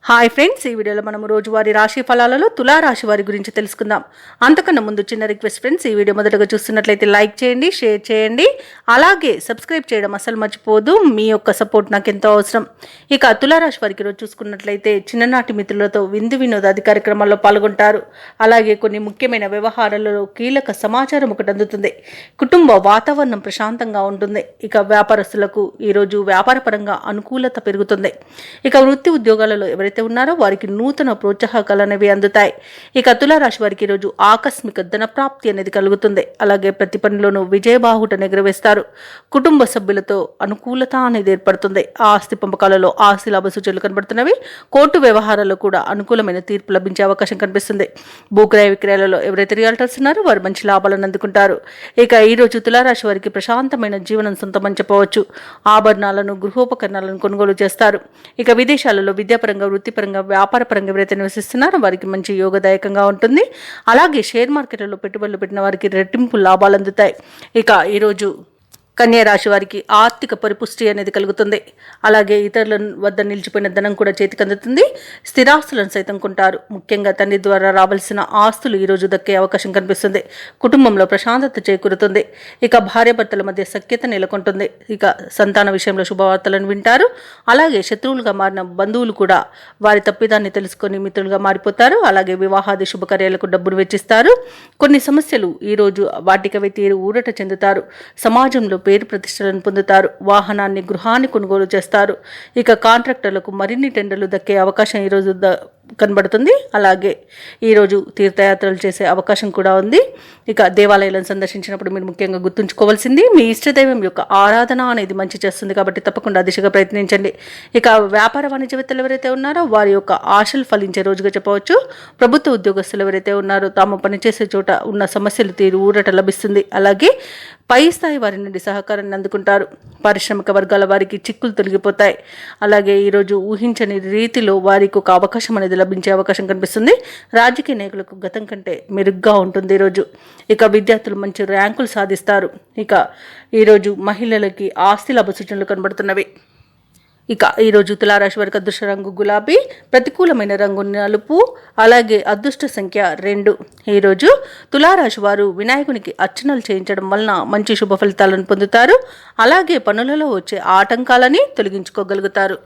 Hi friends, ఈ వీడియోలో మనం రోజువారీ రాశి ఫలాలలో తులా రాశి వారి గురించి తెలుసుకుందాం. అంతకన్నా ముందు చిన్న రిక్వెస్ట్ ఫ్రెండ్స్, ఈ వీడియో మొదటగా చూస్తున్నట్లయితే లైక్ చేయండి, షేర్ చేయండి, అలాగే సబ్స్క్రైబ్ చేయడం అసలు మర్చిపోదు. మీ యొక్క సపోర్ట్ నాకు ఎంతో అవసరం. ఇక తులా రాశి వారికి రోజు చూసుకున్నట్లయితే చిన్ననాటి మిత్రులతో విందు వినోదాది కార్యక్రమాల్లో పాల్గొంటారు. అలాగే కొన్ని ముఖ్యమైన వ్యవహారాలలో కీలక సమాచారం ఒకటి అందుతుంది. కుటుంబ వాతావరణం ప్రశాంతంగా ఉంటుంది. ఇక వ్యాపారస్తులకు ఈరోజు వ్యాపారపరంగా అనుకూలత పెరుగుతుంది. ఇక వృత్తి ఉద్యోగాలలో ఎవరైతే ఉన్నారో వారికి నూతన ప్రోత్సాహకాలు అనేవి అందుతాయి. ఇక తులారాశి వారికి ఈరోజు ఆకస్మిక ధన ప్రాప్తి అనేది కలుగుతుంది. అలాగే ప్రతి పనిలోనూ విజయబాహుటను ఎగురవేస్తారు. కుటుంబ సభ్యులతో అనుకూలత అనేది ఏర్పడుతుంది. ఆస్తి పంపకాలలో ఆస్తి లాభ సూచనలు కనబడుతున్నవి. కోర్టు వ్యవహారాల్లో కూడా అనుకూలమైన తీర్పు లభించే అవకాశం కనిపిస్తుంది. భూక్రయ విక్రయాలలో ఎవరైతే రియాల్టర్స్ ఉన్నారో వారు మంచి లాభాలను అందుకుంటారు. ఇక ఈరోజు తులారాశి వారికి ప్రశాంతమైన జీవనం సొంతమని చెప్పవచ్చు. ఆభరణాలను, గృహోపకరణాలను కొనుగోలు చేస్తారు. ఇక విదేశాలలో విద్యాపరంగా, వృత్తిపరంగా, వ్యాపారపరంగా ఎవరైతే నివసిస్తున్నారో వారికి మంచి యోగదాయకంగా ఉంటుంది. అలాగే షేర్ మార్కెట్లలో పెట్టుబడులు పెట్టిన వారికి రెట్టింపు లాభాలు అందుతాయి. ఇక ఈరోజు కన్యా రాశి వారికి ఆర్థిక పరిపుష్టి అనేది కలుగుతుంది. అలాగే ఇతరుల వద్ద నిలిచిపోయిన ధనం కూడా చేతికి అందుతుంది. స్థిరాస్తులను సైతం కొంటారు. ముఖ్యంగా తండ్రి ద్వారా రావాల్సిన ఆస్తులు ఈరోజు దక్కే అవకాశం కనిపిస్తుంది. కుటుంబంలో ప్రశాంతత చేకూరుతుంది. ఇక భార్యాభర్తల మధ్య సఖ్యత నెలకొంటుంది. ఇక సంతాన విషయంలో శుభవార్తలను వింటారు. అలాగే శత్రువులుగా మారిన బంధువులు కూడా వారి తప్పిదాన్ని తెలుసుకొని మిత్రులుగా మారిపోతారు. అలాగే వివాహాది శుభకార్యాలకు డబ్బును వెచ్చిస్తారు. కొన్ని సమస్యలు ఈరోజు వాటికవే తీరు ఊరట చెందుతారు. సమాజంలో పేరు ప్రతిష్టలను పొందుతారు. వాహనాన్ని, గృహాన్ని కొనుగోలు చేస్తారు. ఇక కాంట్రాక్టర్లకు మరిన్ని టెండర్లు దక్కే అవకాశం ఈరోజు కనబడుతుంది. అలాగే ఈరోజు తీర్థయాత్రలు చేసే అవకాశం కూడా ఉంది. ఇక దేవాలయాలను సందర్శించినప్పుడు మీరు ముఖ్యంగా గుర్తుంచుకోవాల్సింది మీ ఇష్టదైవం యొక్క ఆరాధన అనేది మంచి చేస్తుంది. కాబట్టి తప్పకుండా దిశగా ప్రయత్నించండి. ఇక వ్యాపార వాణిజ్యవేత్తలు ఎవరైతే ఉన్నారో వారి యొక్క ఆశలు ఫలించే రోజుగా చెప్పవచ్చు. ప్రభుత్వ ఉద్యోగస్తులు ఎవరైతే ఉన్నారో తాము పనిచేసే చోట ఉన్న సమస్యలు తీరు ఊరట లభిస్తుంది. అలాగే పై స్థాయి వారి నుండి సహకారాన్ని అందుకుంటారు. పారిశ్రామిక వర్గాల వారికి చిక్కులు తొలగిపోతాయి. అలాగే ఈరోజు ఊహించని రీతిలో వారికి ఒక అవకాశం అనేది లభించే అవకాశం కనిపిస్తుంది. రాజకీయ నాయకులకు గతం కంటే మెరుగ్గా ఉంటుంది ఈరోజు. ఇక విద్యార్థులు మంచి ర్యాంకులు సాధిస్తారు. ఇక ఈరోజు మహిళలకి ఆస్తి లాభ సూచనలు కనబడుతున్నవి. ఇక ఈరోజు తులారాశి వారికి అదృష్ట రంగు గులాబీ, ప్రతికూలమైన రంగు నలుపు, అలాగే అదృష్ట సంఖ్య 2. ఈరోజు తులారాశి వారు వినాయకునికి అర్చనలు చేయించడం వలన మంచి శుభ ఫలితాలను పొందుతారు. అలాగే పనులలో వచ్చే ఆటంకాలని తొలగించుకోగలుగుతారు.